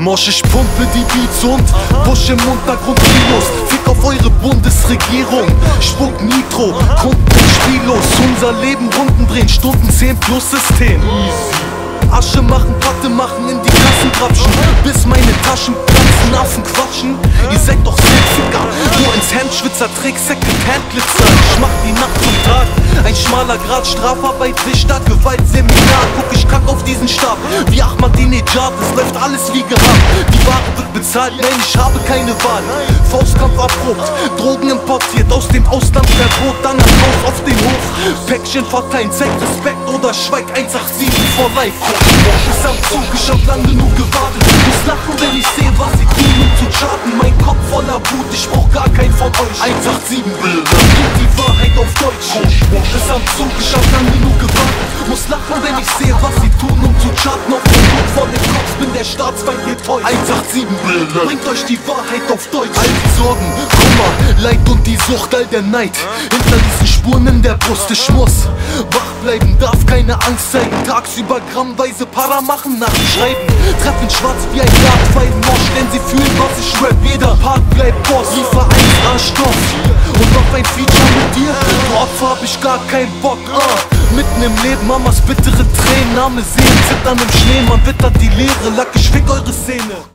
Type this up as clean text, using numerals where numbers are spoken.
Mosch, ich pumpe die Beats und push im Untergrund Kilos. Fick auf eure Bundesregierung, spuck Nitro, Kunden spiellos. Unser Leben Runden drehen, Stunden 10 plus System. Asche machen, Patte machen, in die Kassen grapschen, bis meine Taschen platzen, Affen quatschen. Ihr seid doch Sexiger, nur ins Hemd Schwitzer Trick, Second-Hand-Glitzer. Ich mach die Nacht zum Tag, ein schmaler Grad, Strafarbeit, Richter, Gewaltseminar. Guck, ich kack auf diesen Stab, wie Ahmadinejad, es läuft alles wie gehabt. Die Ware wird bezahlt, nein, ich habe keine Wahl. Faustkampf erprobt, Drogen importiert, aus dem Ausland Verbot, dann ein Haus auf den Hof. Päckchen verteilen, zeig Respekt oder schweig 187 vor live. Ist am Zug, ich hab lang genug gewartet. Muss lachen, wenn ich sehe, was sie tun, um zu charten. Mein Kopf voller Wut, ich brauch gar keinen von euch. 187 Bilder, die Wahrheit auf Deutsch. Ist am Zug, ich hab lang genug gewartet. Muss lachen, wenn ich sehe, was sie tun, um zu charten. Auf den Blut vor dem Kopf, bin der Staatsfeind getäuscht. 187 Bilder, bringt euch die Wahrheit auf Deutsch. All die Sorgen, Kummer, Leid und die Sucht, all der Neid. Hinter diesen Spuren in der Brust, ich muss wach bleiben, darf keine Angst zeigen. Tagsüber grammweise Para machen, nachschreiben. Treffen schwarz wie ein Jagdpfeil Mosch, denn sie fühlen, was ich rap. Jeder Part bleibt Boss, liefer 1A Stoff. Und noch ein Feature mit dir, du Opfer, hab ich gar keinen Bock. Mitten im Leben, Mamas bittere Tränen, arme Seelen zittern im Schnee. Man wittert die Leere, Lack, ich fick eure Szene.